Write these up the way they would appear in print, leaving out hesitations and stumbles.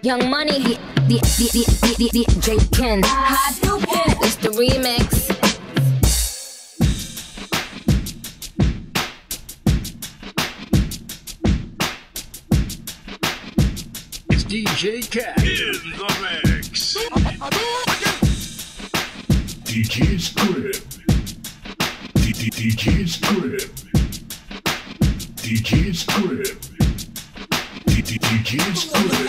Young Money, DJ Ken, it's the remix. It's DJ Ken in the mix. DJ's Crib. DJ's Crib. DJ's Crib. DJ's Crib.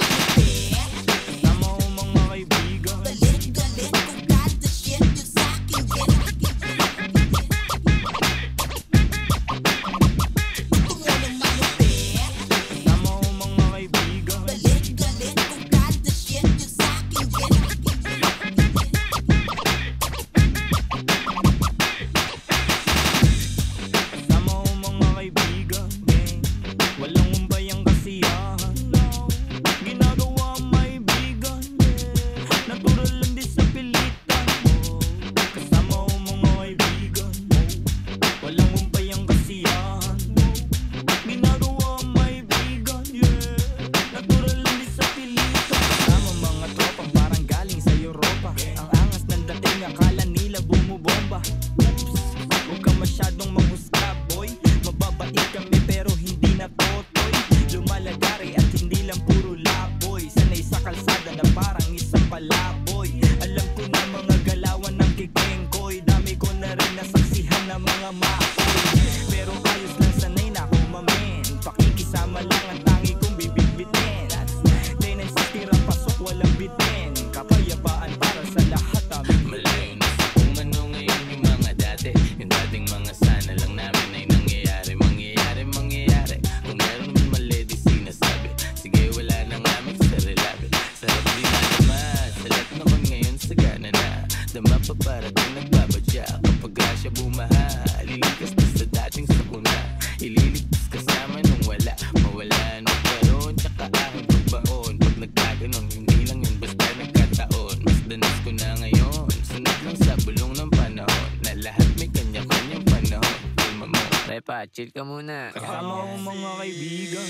Chill ka muna. Kasama ko mga kaibigan,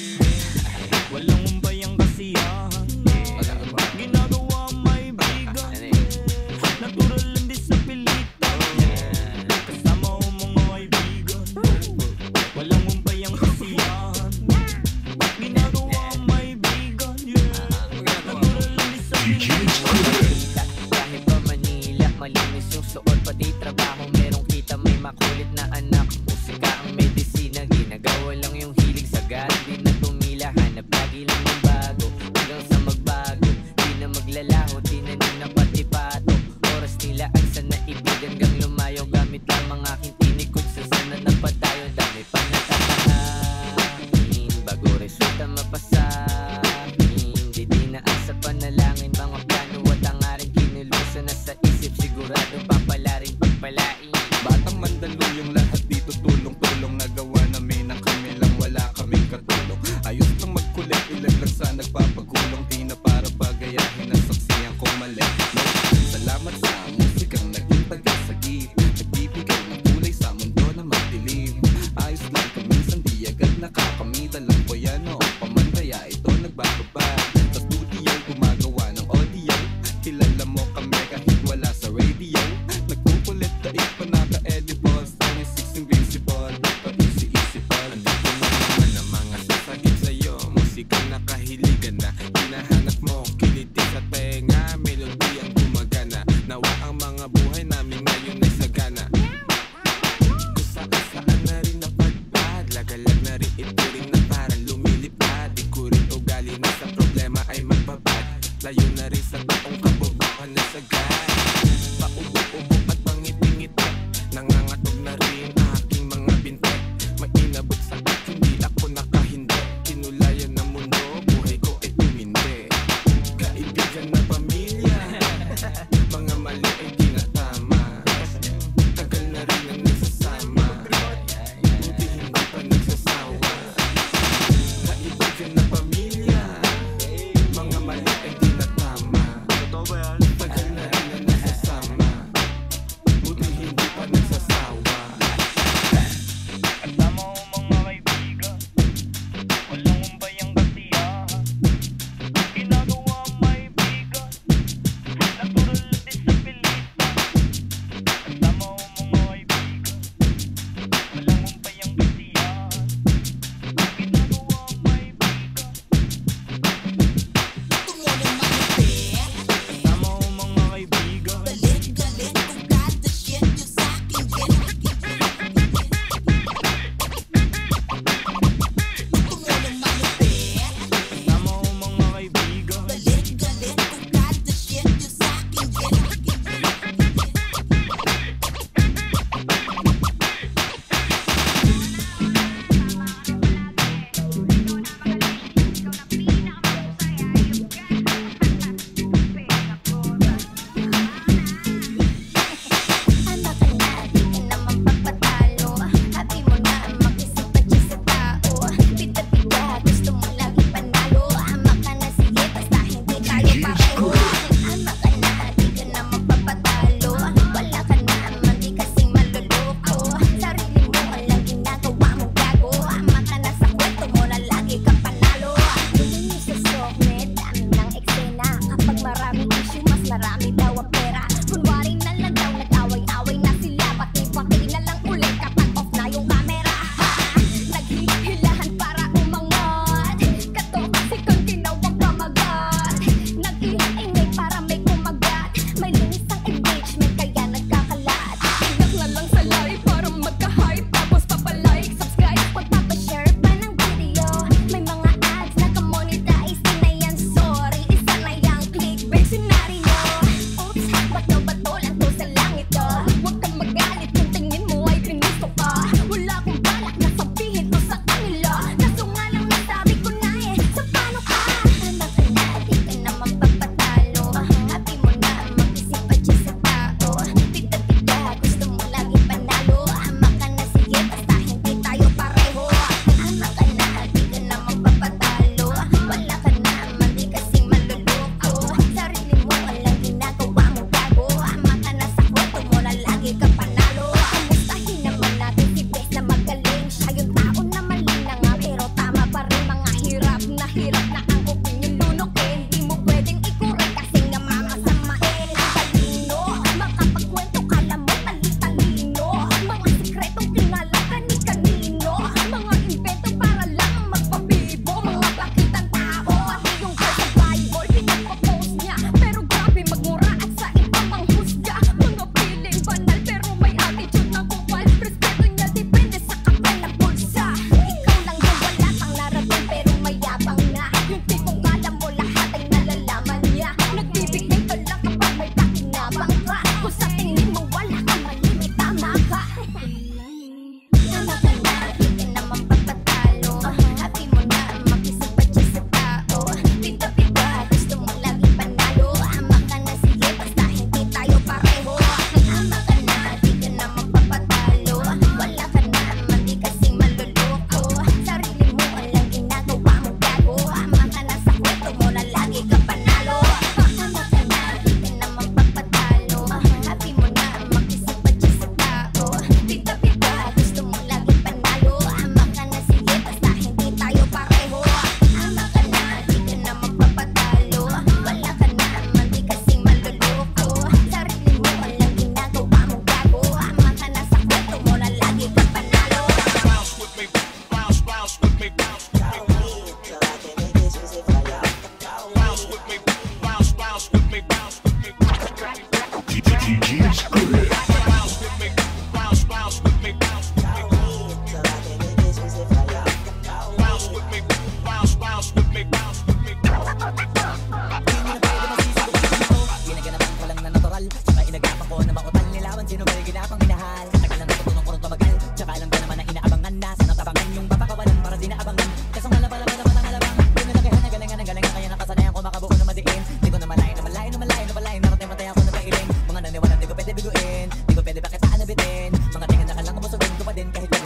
walang umbayang kasiyahan. Ginagawa may bigan, natural lang din sa pilitan. Kasama ko mga kaibigan, walang umbayang kasiyahan. Ginagawa may bigan, natural lang din sa pilitan. Kahit pa Manila, malinis yung suot, pati trabaho merong kita, may makulit na anak. Musika ang medisina, ginagawa lang yung hilig sa gat. Di na tumila, hanap lagi lang ng bago, hanggang sa magbago. Di na maglalaho, di na pati pato. Oras nila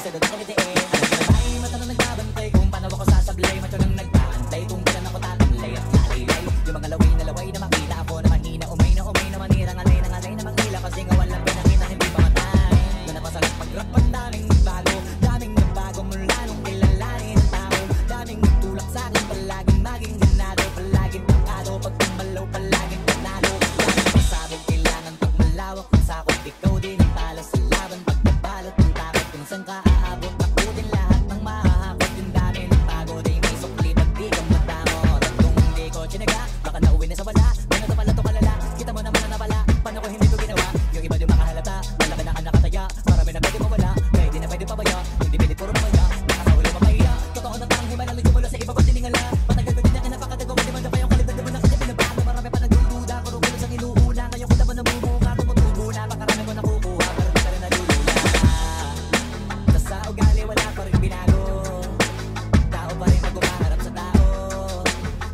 sa doon ko nitiin. Alam ko na ba ay mata na nagbabantay kung paano ako sasablay. Macho nang nagpaantay kung kailan ako tatamlay at lalaylay. Yung mga laway na makita ako na mahina, umay na manirang alay na makila. Kasi nga walang pinakita hindi pamatay. Na napasalat pag-rap ang daming nagbago. Daming nagbago mula nung kilalanin ang tao. Daming nagtulak sa'kin palaging maging ganado. Palaging pagkado, pag tumalaw palaging panalo. Daming pasabog kailangan pag malawak ang sakot. Ikaw din ang talo sa laban pagkabalot ng takot. Kung saan ka aabot, takutin lahat ng mahahakot. Yung dami ng pagod ay may sukli pag di ka matamot. At kung hindi ko chinaga, baka nauwi na sa wala. Ano to pala to kalala, kita mo naman na napala. Paano ko hindi ko ginawa, yung iba di makahalata. Malaki na ka nakataya, marami na pwede mawala. Kaya di na pwede pabaya, hindi pilit puro mamaya. Nakasahuli mapahiya, totoo na parang himala. Nagsimula sa iba ko tiningala. Patagal ko din na kinapakatago, hindi man na pa yung kalidad. Di mo na kasi pinabago, marami pa nagdududa. Puro kulos ang inuuna, ngayon ko naman namumuka. Tumutubo na, pakarami ko nakukuha. Pero di ka rin nalulula. Sa ugali wala pa rin binago. Tao pa rin pag umaharap sa tao.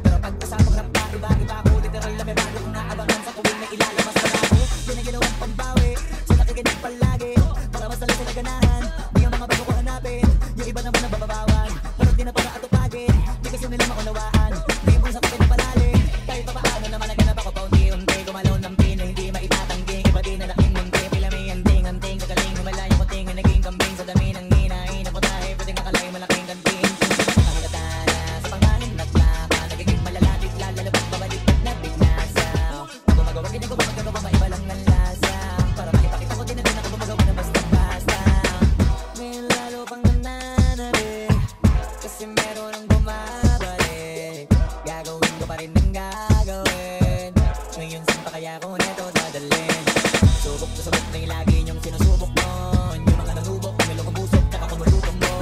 Pero pag usapang rap pa, iba-iba ako. Literal na may bago kung naabangan sa tuwing na ilalabas na ako. Di na ginawang pambawi, so nakikinig palagi. Para mas talaga sila ganahan, di ang mga bago ko hanapin. Yung iba naman na bababawan, pero di na para atupagin. Di gusto nila maunawaan, di yung pusa ko pinapalalim. Kahit pa paano naman naganap ako paunti-unti. Gumalaw ng pino, hindi maitatangking. Iba di na laking munti, pila may anting-anting. Kagaling, humalaya ko ting, naging kambing. Sa dami ng hinahin, ako tayo, pwedeng nakalay malaking ganting. Nakakatana sa pangalan at laka, nagiging malalapit, lalabas, babalik na binasa. Ako magawa, hindi ko magagawa, maiba lang ng lasa. Para makipakita ko din na din ako gumagawa na basta-basta. Ngayon lalo pang nananabik, kasi meron ang bumabalik. Gagawin ko pa rin ang gagawin. Ngayon saan pa kaya ko neto dadalhin? Subok na subok na yung lagi niyong sinusubok nun. Yung mga nanubok, kumilong ang busok, tsaka kumulutong mo.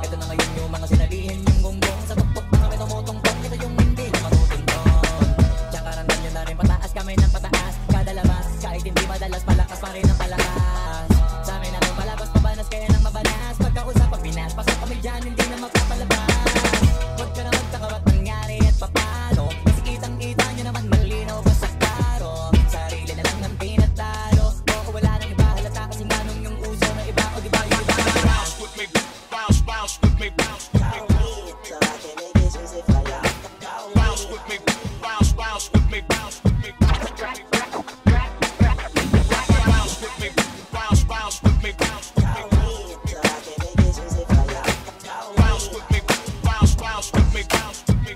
Ito na ngayon yung mga sinabihin, yung gonggong sa tuktok, mga may tumutungtong. Ito yung hindi na matutungtong. Tsaka randam nyo na rin pataas, kamay ng pataas. Kada labas, kahit hindi madalas, palakas pa rin ang palakas. Sa amin na ito palabas, pabanas kaya nang mabanas. Pagkausap, pag binas, pasok kami dyan, hindi na magpapalabas. Huwag ka na magtaka ba't nangyari at papano. Kasi kitang-kita nyo naman malinaw pa sa klaro. Sarili na lang ng pinatalo. Oo, wala nang iba halata kasi manong yung uso na iba. O diba yung iba? Bounce with me, bounce, bounce with me, bounce with me. Bounce with me, bounce, bounce with me, bounce with me. Bounce with me, bounce, bounce with me, bounce with me. Bounce with me, bounce, bounce with me, bounce with me.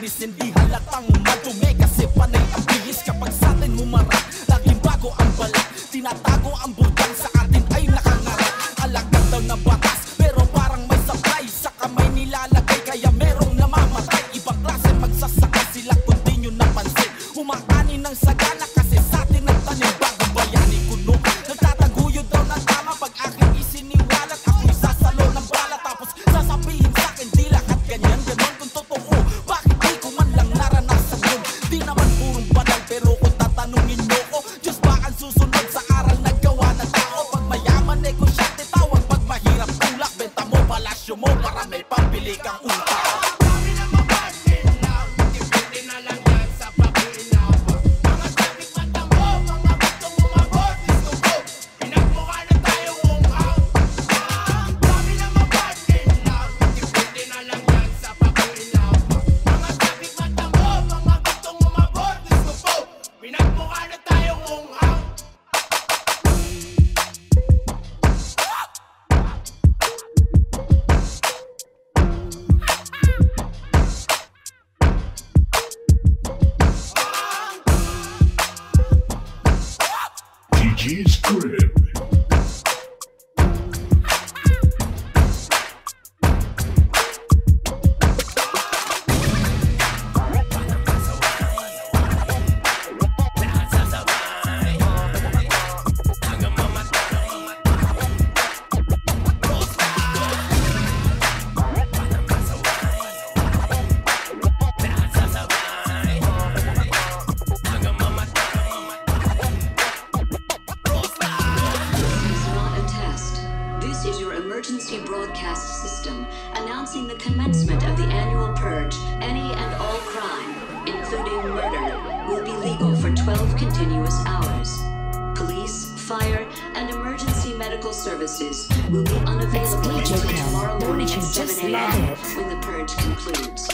malinis, hindi halatang madumi. Kasi panay ang bihis kapag sa atin humarap. Laging bago ang balat, tinatago ang burdang sa atin ay nakangarap. Alagad daw na batas, pero parang may supply. Sa kamay nilalagay, kaya merong namamatay. Ibang klase magsasaka sila kung di nyo napansin. Humakani ng sagana kasi sa atin ang tanim. Bagong bayani kuno, nagtataguyod daw ng tama. Pag aking isiniwalat, ako'y sasalo ng bala. Tapos sasabihin sa'kin, di lahat ganyan. Ganon kung totoo, bakit di ko man lang naranasan yun? Di naman purong banal, pero kung tatanungin nyo ko, Diyos ba ang susunod sa aral na gawa ng tao? Pag mayaman, negosyante tawag. Pag mahirap, tulak, benta mo, palasyo mo para may pambili kang utak. DJ's Crib. Emergency broadcast system announcing the commencement of the annual purge. Any and all crime, including murder, will be legal for 12 continuous hours. Police, fire, and emergency medical services will be unavailable until tomorrow morning at 7 a.m. when the purge concludes.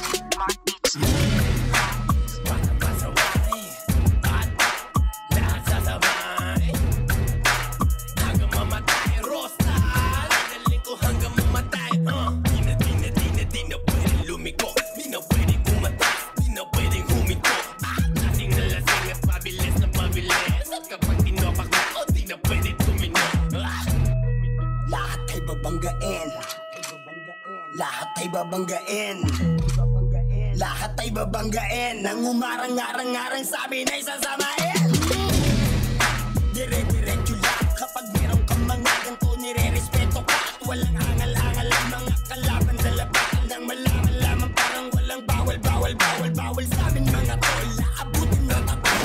Lahat ay babanggain. Nang umarang-arang-arang sabi na isasamain. Dire-diretso lang. Kapag meron kang mga ganito, nire-respeto ka. At walang angal-angal ang mga kalaban sa laban. Nang malaman lamang parang walang bawal sa amin mga tol. Naabutin na tatal.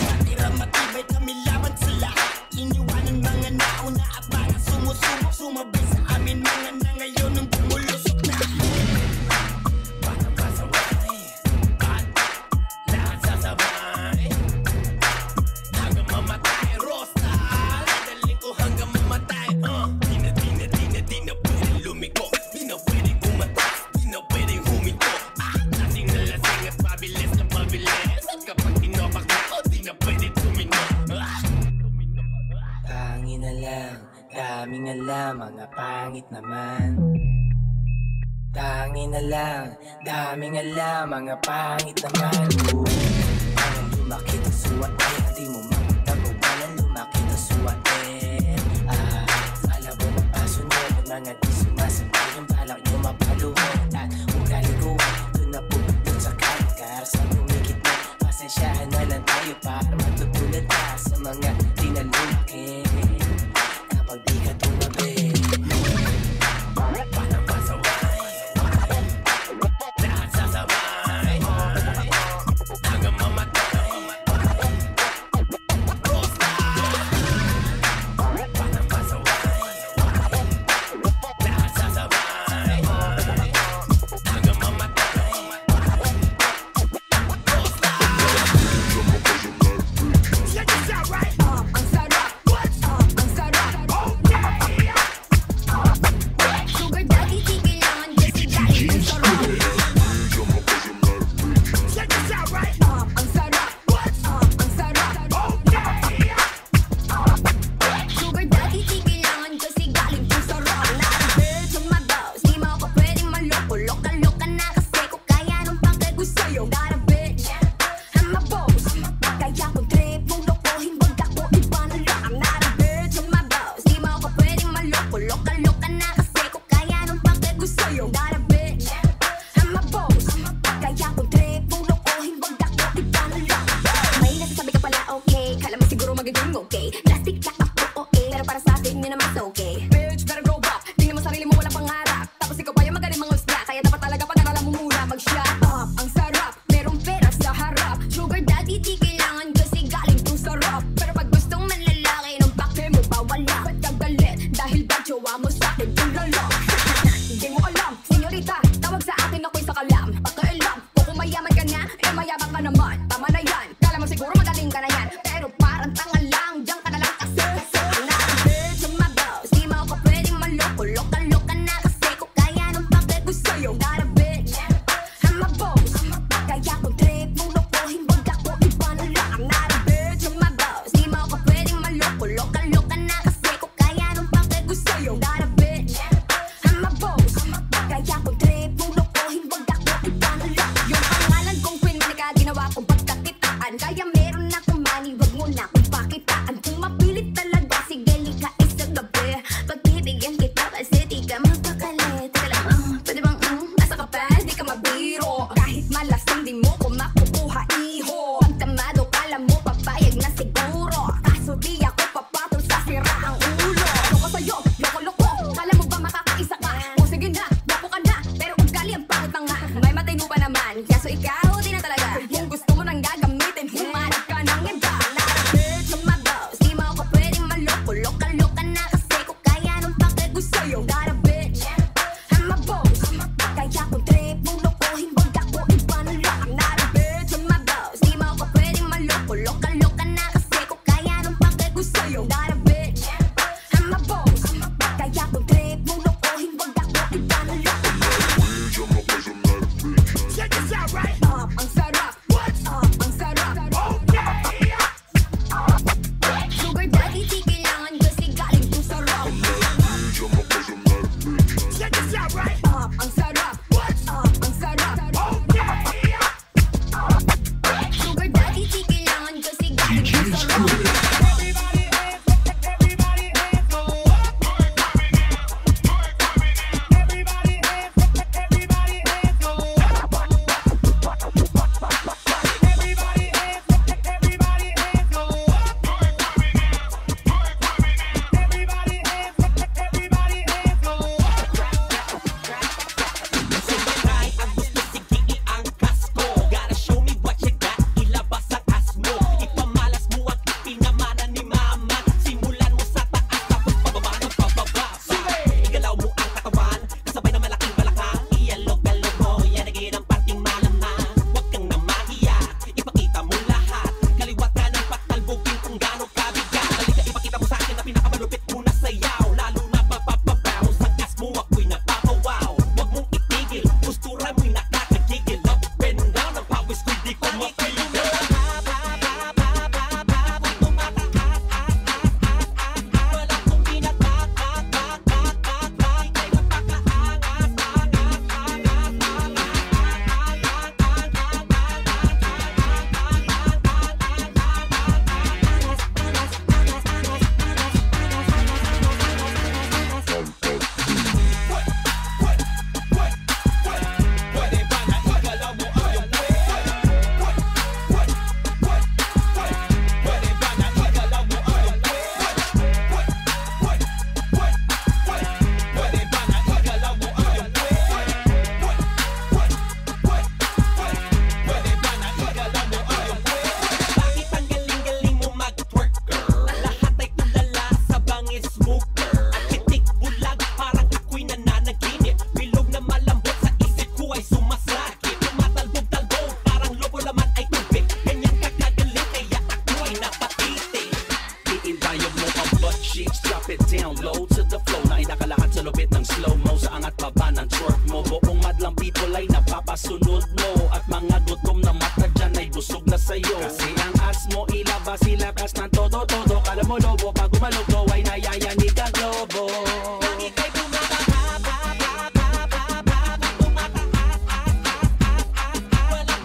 Natira matibay kami laban sa lahat. Iniwanan mga nauna at mga sumusubok. Sumabay sa amin mga na ngayon nung bumulusok na. Daming alam, mga pangit naman. Tangin na lang, daming alam, mga pangit naman. Walang lumakit ang suwat eh, hindi mo makatago. Walang lumakit ang suwat eh. Alam mo mapasunod, mga di sumasabay. Yung balak nyo mapaluhod at ugali ko, doon na pupunod sa karkar. Sa lumikit na, pasensyahan na lang tayo para matutulad ka sa mga di na lumaki. Kapag di ka tumabi, parang pasaway. Lahat sasabay hanggang mamatay. ko sa'yo. Not a bitch, I'm a boss. Kaya kung trip mong lokohin, wag ako iba na lang. I'm not a bitch, I'm a boss. Di mo ako pwedeng maloko, loka-loka na kasi ko kaya nung bakit ko sa'yo. Not a bitch, I'm a boss. Kaya kung trip mong lokohin, wag ako iba na lang. May nasasabi ka pala, okay, kala mo siguro magiging okay. Plastic ka ako, okay, pero para sa akin yun naman okay. Bitch, better grow up, tingnan mo sarili mo walang pangarap. Tapos ikaw pa yung magaling mga usga, kaya dapat talaga pag-aralan mo muna. Mag-shut up, ang sarap, merong pera sa harap. Sugar daddy, di kailangan kasi galing to sarap. Pero pag gustong manlalaki, nung pake mo pa wala. Ba't ka galit? Dahil ba jowa mo sa'kin yung lalo? Hindi mo alam, senyorita, tawag sa akin ako'y sa kalam. Pakialam, kung mayaman ka na, eh mayabang ka naman. Tama na yan, kala mo siguro magaling ka na yan. Pero parang tanga lang, diyan ka na lang kasi. I'm not a bitch, I'm a boss. Di mo ako pwedeng maloko, loka-loka na kasi ko kaya nung pake ko sa'yo. Not a bitch, I'm a boss. Kaya kung trip mong lokohin, wag ako iba na lang. I'm not a bitch, I'm a boss. Di mo ako pwedeng maloko, loka-loka na kasi ko kaya nung pake ko sa'yo. Not a bitch, I'm a boss. Kaya kung trip mong lokohin, wag ako iba na lang. Yung pangalan kong Queen Monica, ginawa kong pagkakitaan. Kaya meron akong money, wag mo na akong pakitaan. Kung mapilit talaga, sige lika isang gabi. Pagbibigyan kita kasi di ka magpakalit. Teka lang, pwede bang nasa ka pa, di ka mabiro. Kahit malasing di mo ko makukuha, iho. Pag tamado, kala mo papayag na siguro. Kaso di ako papatol sa sira ang ulo. Loko sa'yo, loko-loko, kala mo ba makakaisa ka? O sige na, loko ka na, pero ugali ang pangit na nga. May matino pa naman, kaso ikaw di na talaga. Kung gusto mo nang gagamitin, humanap ka ng iba. Not a bitch, I'm a boss. Di mo ako pwedeng maloko, loka-loka na kasi ko kaya nung pake ko sa'yo. Not a bitch, I'm a boss. Kaya kung trip mong lokohin, wag ako iba na lang. I'm not a bitch, I'm a boss. Di mo ako pwedeng maloko, loka-loka na kasi ko kaya nung pake ko sa'yo. Not a bitch, I'm a boss. Kaya kung trip mong lokohin, wag ako iba na lang. Check this out, right? Up, ang sarap. Up, ang sarap. Sugar daddy, di kailangan kasi galing to sarap. Check this out, right? Up, ang sarap. Up, ang sarap. Sugar daddy, di kailangan kasi galing to sarap. Gotta show me what you got. Ilabas ang as mo. Ipamalas mo at ipinamana ni mama. Simulan mo sa taas tapos pababa ng pababa. Igalaw mo ang katawan kasabay ng malaking balakang. Ialog-alog mo, yan ang ginang parting malamang. Huwag kang namahiya, ipakita mo lahat. Kaliwat ka ng patalbogin kung gano'ng kabigat. Halika ipakita mo sa akin na pinakamalupit mo na sayaw. Lalo na papapabaw, sa gas mo ako'y napapawaw. Huwag mong itigil, postura mo'y nakakagigil. Up and down, ang pawis ko'y di ko mapigil. Walang kong Bakit ang galing-galing mo mag-twerk, girl? Lahat ay tulala sa bangis mo, girl. At titik bulag, parang ako'y nananaginip. Bilog na malambot sa isip ko ay sumasakit. Tumatalbog-talbog, parang lobo laman ay tubig. Ganyan ka kagaling, kaya ako ay napatitig. I-inbayog mo ang butt cheeks, drop it down low to the flow. Na inakalakad sa lupit ng slow-mo, sa angat baba ng twerk mo. Buong madlang people ay napapasunod mo. At mga gutom na mata dyan ay busog na sa'yo. Kasi ang as mo ilabas, ilakas ng todo-todo. Kala mo lobo, pag umalog mo ay nayayanig ang globo. Nang ika'y tumataas, walang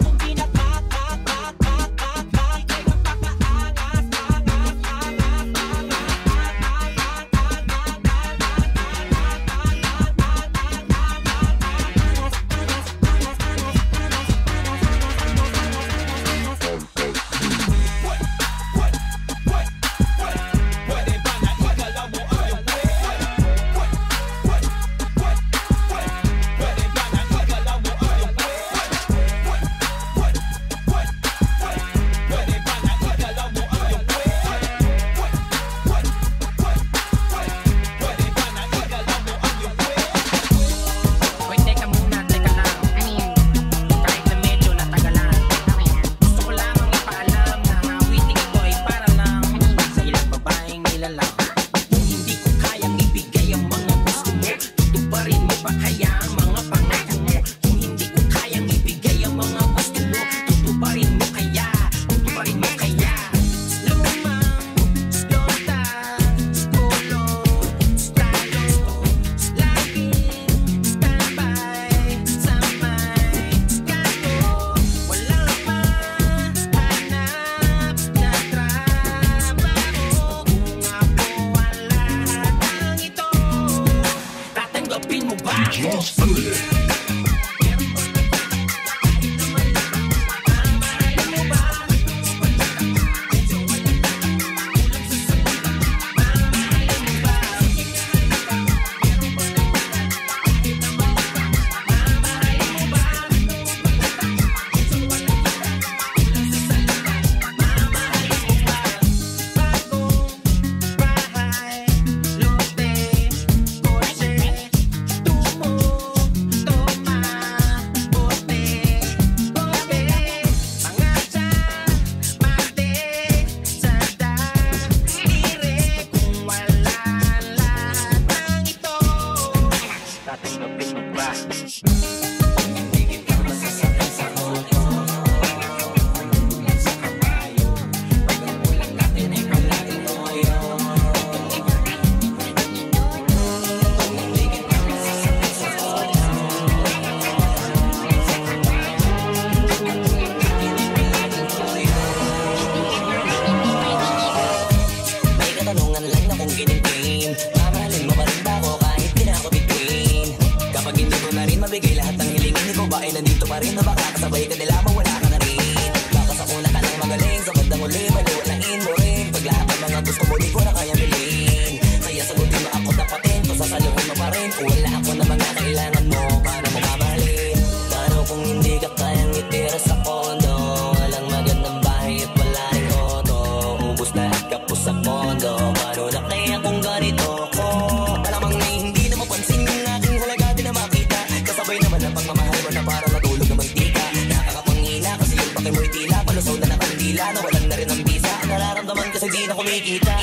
kasi di na kumikita.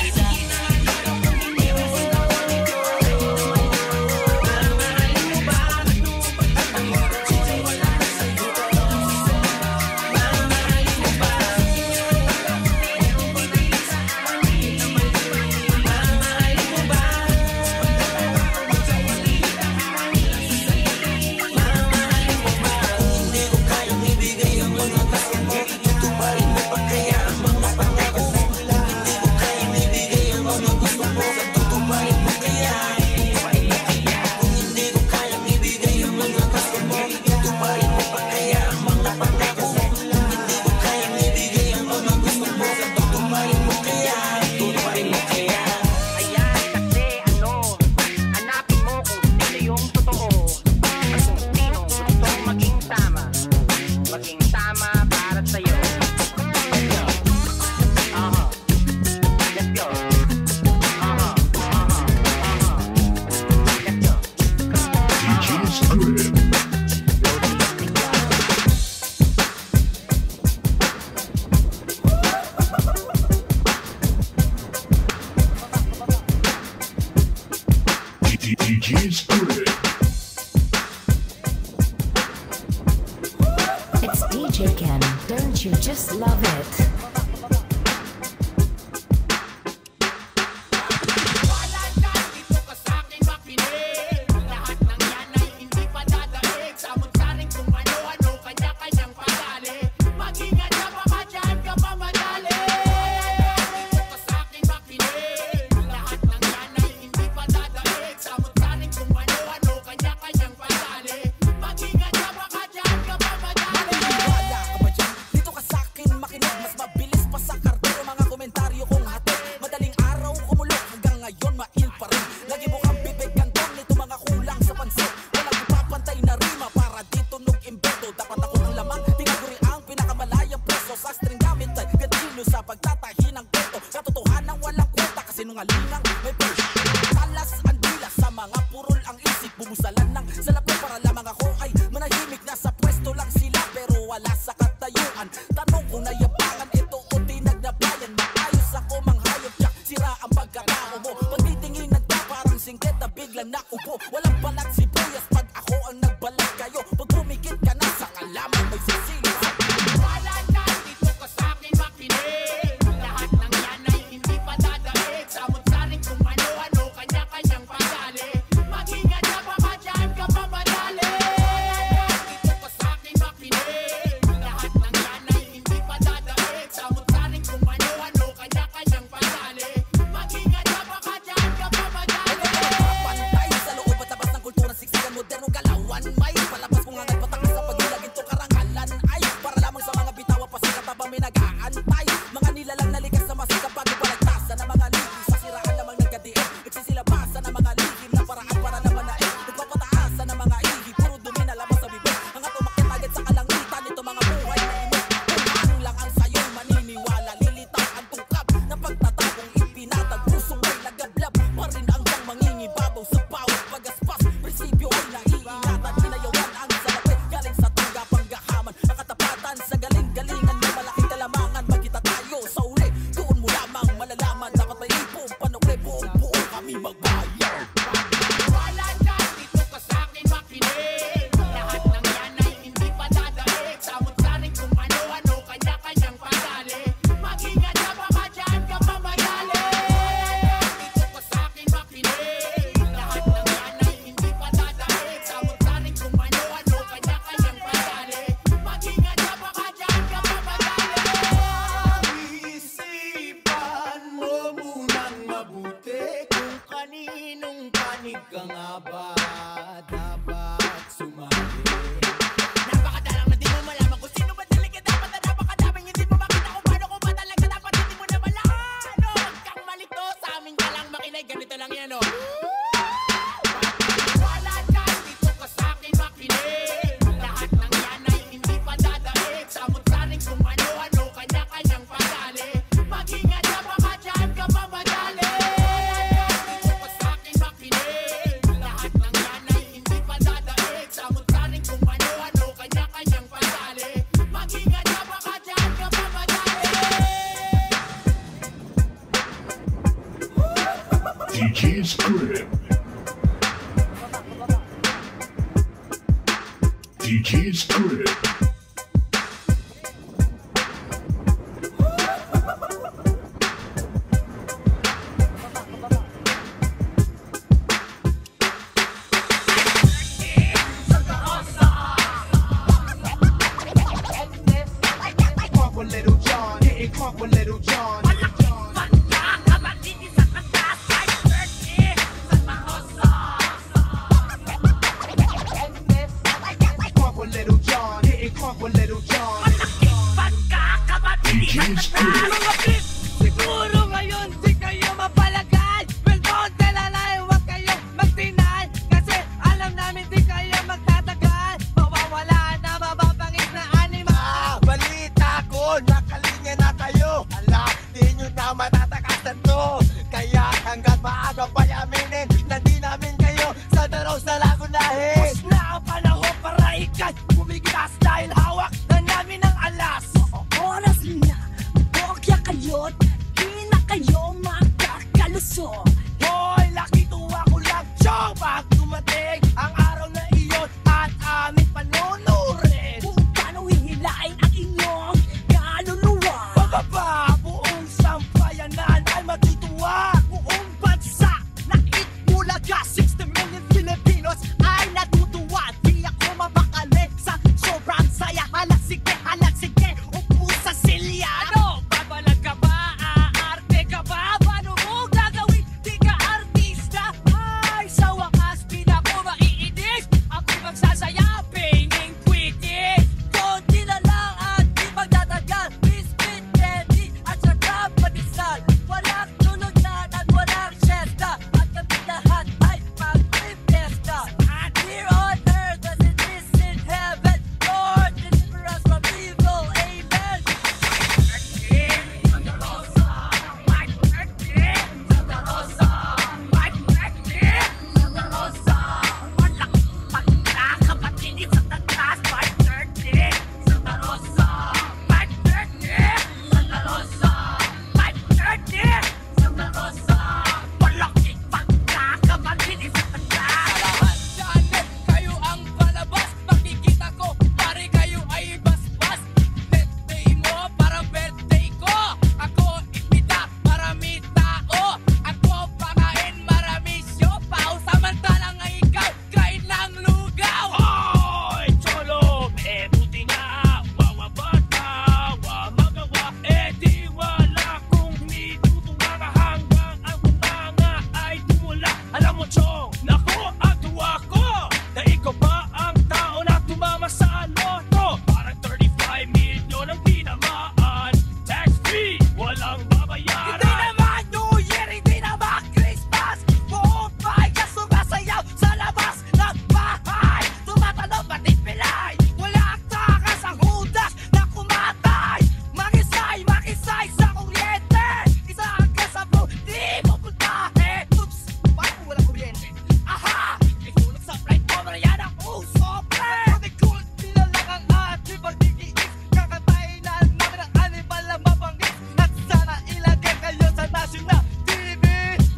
It's DJ Ken, don't you just love it? Dito ka sa'kin makinig, mas DJ's crib. DJ's crib. Siguro ngayon di kayo mapalagay. Well, don't tell a lie, huwag kayong mag-deny. Kasi alam namin di kayo magtatagal. Mawawala na mababangis na animal. Balita ko, nakalinya na kayo. Ala, di nyo na matatakasan to. Kaya hanggat maaga pa yaminin na di namin kayo sa daraw sa lagunahin. Pus na ang panahon para ikay bumigitas dahil hawak na namin ang alas. Oras na, bokya kayo't di na kayo makakalusot. Hoy, laki tuwa ko lang, Chong! Pag dumating ang araw na iyon at aming panunurin. Kung paano hihilain ang inyong kaluluwa. Pagkaba, buong sampayanan ay matutuwa. Buong bansa na Itbulaga, 60 million Filipinos ay natutuwa. Di ako mabakali sa sobrang saya. Halaksike, upo sa silya. Ano? Babalag ka ba? Aarte ka ba? Paano mo gagawin? Di ka artista. Ay, sa wakas, di na ko maiinis. Ako'y magsasaya, pinging quitting. Konti na lang at di magtatagal. Biscuit, candy at saka patisal. Walang tulugan at walang siesta. At kami lahat ay mag-fiesta. Here on earth as it is in heaven. Lord, deliver us from evil. Amen. Santa Rosa, Mike Merkin. Santa Rosa, Mike Merkin. Santa Rosa, walang pagkakapatid sa tatas. Mike Merkin. Santa Rosa, Mike Merkin. Santa Rosa, Mike Merkin. Santa Rosa, walang pagkakapatid sa tatas. Lahat dyan, kayo ang palabas. Makikita ko, pare kayo ay basbas. Birthday mo, parang birthday ko. Ako imbita, marami tao. Ako pakain, marami siopaw. Samantalang ay ikaw, kain lang lugaw. Hoy, cholo, buti nga. Wawa bata, magawa. Di wala kung hindi tutunga ka hanggang ang bunganga ay tumula. Alam mo, chong, naku, ang tuwa ko na ikaw pa ang tao na tumama sa loto. Parang 35 milyon ang tinamaan. Tax free, walang babayaran. Hindi naman New Year, hindi naman Christmas. Buong bayan sumasayaw sa labas ng bahay. Tumatanong pati pilay, wala ang takas ang hudas na kumatay. Makisay sa kuryente. Isa ang kasabro, di mo puntahin. Oops, paano wala kuryente? Aha, ikulang sa flight over yan ang uso, pre. Pati cool, sila lang ang ating pagtikiis. Kakatayin na namin ang animal na mabangis. At sana ilagay kayo sa national TV.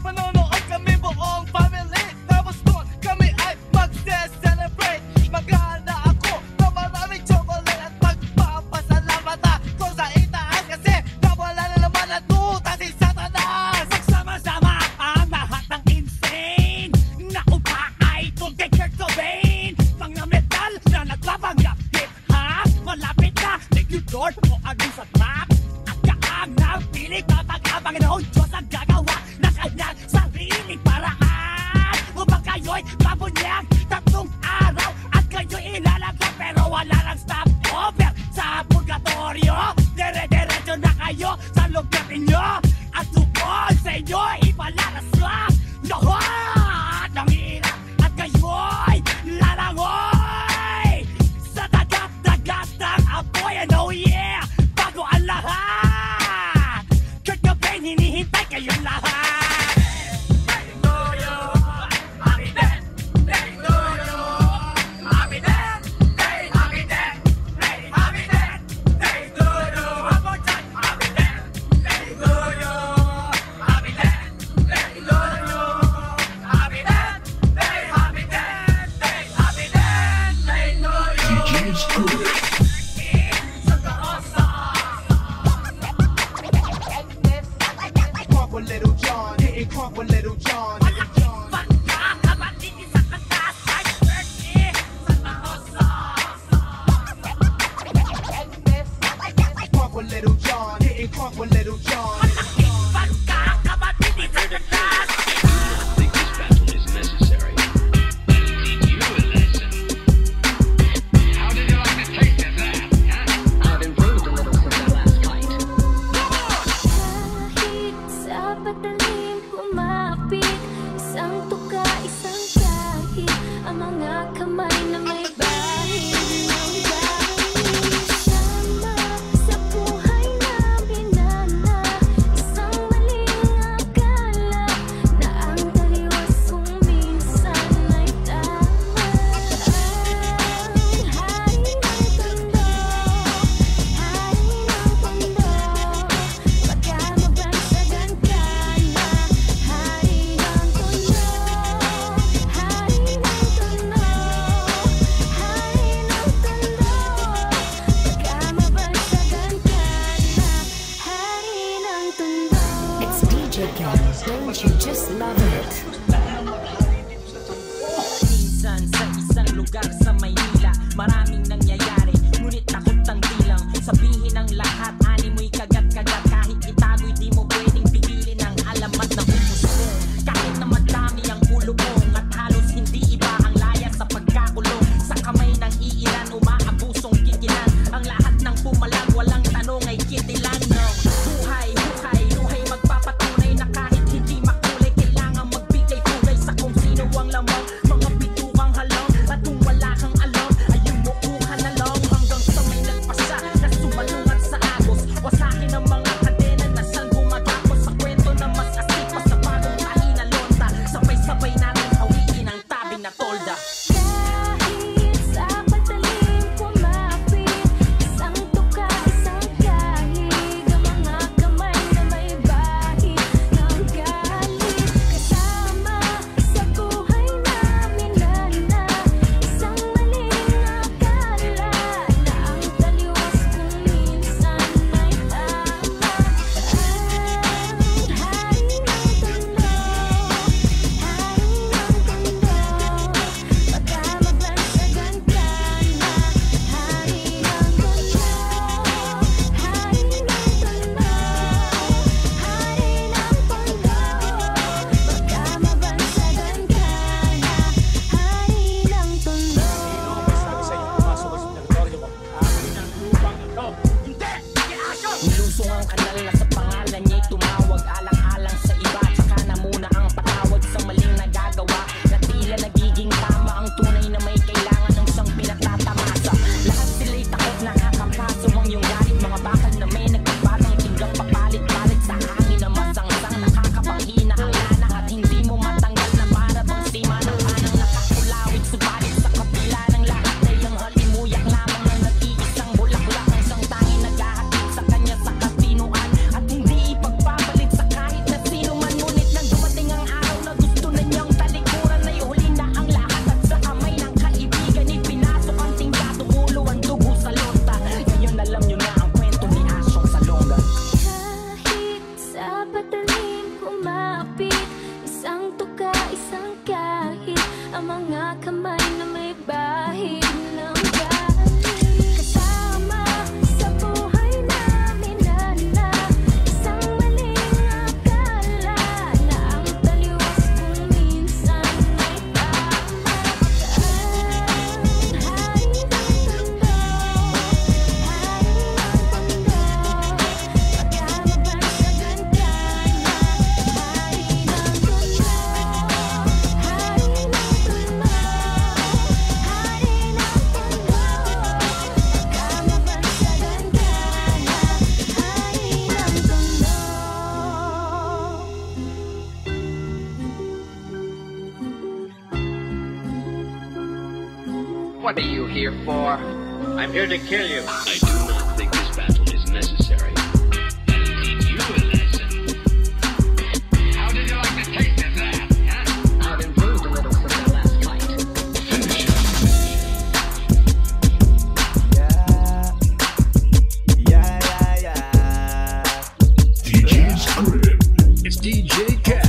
Manonood kami buong family. Tapos doon kami ay magse-celebrate. Maghahanda ako na maraming chocolate at magpapasalamat ako sa itaas. Kasi nawala na naman ang tuta si Satanas. Magsama-sama ang lahat ng insane. Naupa ay tuntik Kurt Cobain. Mga metal na nagpapanggap hip-hop. Malapit na, thank you Lord o agong sa trap. At kaang napilig kapag ang Panginoon Diyos ang gagawa ng kanyang sariling paraan. Upang kayo'y mabunyag 3 araw at kayo'y ilalagay pero wala lang stopover sa purgatorio. Dire-diretso na kayo sa lugar ninyo at doon sa inyo ipalalaswak lahat ng hirap at kayo'y lalangoy sa dagat-dagat ng apoy. And oh yeah, bago ang lahat, Kurt Cobain, hinihintay kayong lahat. with Little John, hitting crunk with Little John. Don't you just love it? Minsan sa isang lugar sa Maynila, maraming nangyayari, ngunit takot ang tilang sabihin ang lahat, ani mo'y kagat-kagat. Kahit itago'y di mo pwedeng pigilin ang alamat na pupuso mo. Kahit na madami ang ulo mo, at halos hindi iba ang laya sa pagkakulong. Sa kamay ng iilan, umaabusong kikilan. Ang lahat ng pumalag, walang tanong ay kitilan. No? Buhay, buhay, buhay, magpapatunay na kahit hindi makulay, kailangan magbigay kulay sa kung sino ang lamang. Mga bituang halong, at kung wala kang alam, ay umuuha na lang hanggang sa may nagpasa na sumalungat sa agos. Wasakin ang mga kadena na saan gumagapos sa kwento na mas asik pa sa bagong tahi na lonta. Sabay-sabay natin hawiin ang tabing na tolda. Kahit sa patalim kumapit, isang tuka, isang kahig, ang mga kamay na may bahid ng galit. Kasama sa buhay namin na isang maling akala na ang taliwas kung minsan ay tama. Hari ng tondo, hari ng tondo, baka mabansagan ka na. Hari ng tondo, hari ng tondo, hari ng tondo, baka mabansagan ka na. Hari ng tondo. Nilusong ang kanal na sa pangalan niya'y tumawag, alang-alang sa iba, tsaka na muna ang patawag sa maling nagagawa, na tila nagiging tama ang tunay na may kailangan ng siyang pinatatamasa. Lahat sila'y takot, nakakapaso ang iyong galit, mga bakal na may nagbabatang tinggap papalit-palit sa hangin na masangsang, nakakapanghina ang lana at hindi mo matanggal na para bang sima ng anang nakakulawit. Subalit sa kapila ng lahat ay ang halimuyak lamang ng nag-iisang bulaklak, ang siyang tanging naghahatid sa kanya sa katinuan, at hindi ipagpapalit sa kahit na sino man. Ngunit nang dumating ang araw na gusto na niyang talikuran, ay huli na ang lahat at sa kamay ng kaibigan ipinasok ang tingga, tumulo ang dugo sa lonta. Ngayon alam niyo na ang kwento ni Asyong Salonga. Kahit sa patalim kumapit, isang tuka, isang kahit, ang mga kamay na may bahid ng galit. Kasama sa buhay namin na isang maling akala na ang taliwas kung minsan ay tama. Hari ng tondo, hari ng tondo, baka mabansagan ka na. Hari ng tondo, hari ng tondo, hari ng tondo, baka mabansagan ka na. Hari ng tondo. What are you here for? I'm here to kill you. I do not think this battle is necessary. I'll teach you a lesson. How did you like the taste of that? Huh? I've improved a little from our last fight. Finish him. DJ's Crib. It's DJ Cat.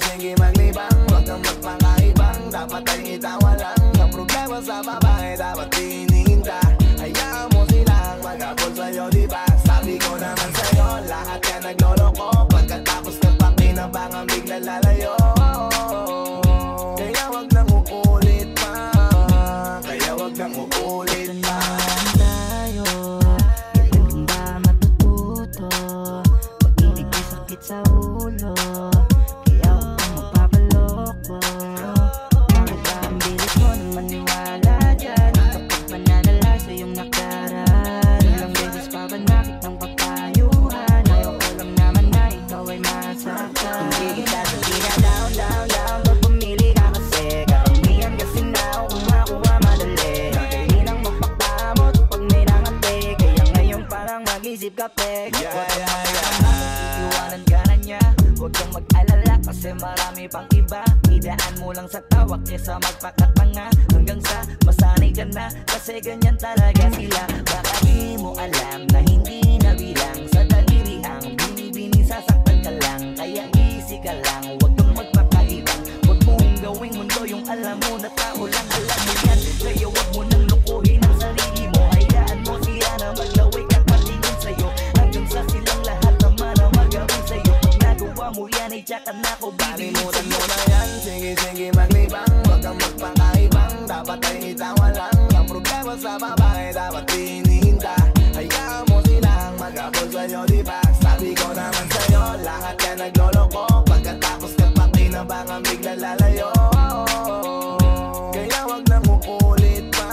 sige maglibang, huwag kang magpakaibang. Dapat ay itawa lang ang problema sa babae, dapat tinihinta. Hayaan mo silang mag-abol sa'yo, diba? Sabi ko naman sa'yo, lahat yan nagloloko. Pagkatapos ng pakinabangan bigla lalayo. Kaya wag nang uulit pa, kaya wag nang uulit pa. Tayo, kailan ba matututo? Pag-ibig ay sakit sa ulo, kaya huwag kang magpapaloko. Bakit ba ang bilis mo nang maniwala dyan? Kapag mananala sa iyong nakaraan, ilang beses pa ba nakitang papayuhan? Ayaw ko lang naman na ikaw ay masaktan. Hindi kita sabihin down, down, down, pag pumili ka kasi karamihan kasi na ako kumakuha madali. Nakahinang magpakamot pag may nangante, kaya ngayon parang mag-isip ka pek. Iiwanan ka na niya, huwag kang mag-alala kasi marami pang iba. Idaan mo lang sa tawag kesa magpakatanga, hanggang sa masanay ka na kasi ganyan talaga sila. Baka di mo alam na hindi na bilang sa daliri ang binibining sasaktan ka lang. Kaya easy ka lang, huwag kang magpakaibang. Huwag mong gawing mundo yung alam mo na tao lang alam mo yan. Kaya huwag mo nang lukuhin ang sarili mo. Hayaan mo siya na maglaway at patingin sa'yo, hanggang sa silang lahat naman ang magawin sa'yo. Pag nagawa mo yan ay tsakan na ko Kalimutan mo na yan, sige maglibang, huwag kang magpakaibang. Dapat ay itawa lang ang problema sa babae, dapat tinihinta. Hayaan mo silang mag-abol sa'yo, diba? Sabi ko naman sa'yo, lahat yan nagloloko. Pagkatapos ng pakinabangan bigla lalayo. Kaya wag nang uulit pa,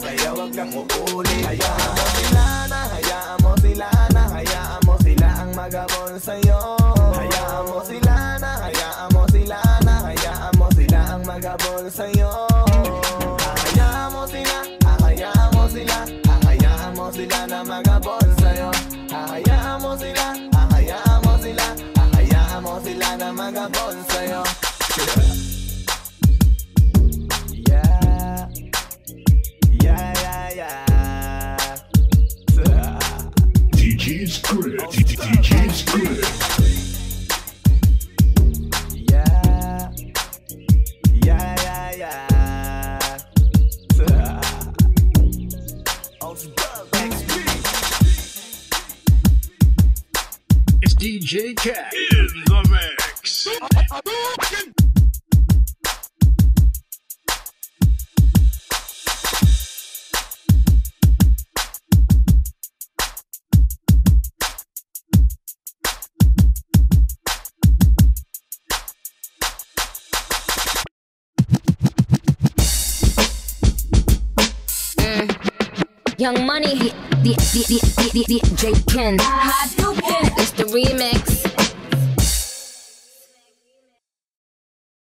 kaya wag nang uulit. Hayaan mo sila na, hayaan mo sila na, hayaan mo sila ang mag-abol sa'yo. Hayaan mo sila na, hayaan mo sila na, hayaan mo sila ang mag-abol sa'yo. Hayaan mo sila, hayaan mo sila, hayaan mo sila na mag-abol sa'yo. Hayaan mo sila, hayaan mo sila, hayaan mo sila na mag-abol sa'yo. Yeah, yeah, yeah, yeah. DJ's Crib. DJ's Crib. Yeah, yeah, yeah, yeah. It's DJ Cat in the mix. Young Money, DJ Ken. It's the remix.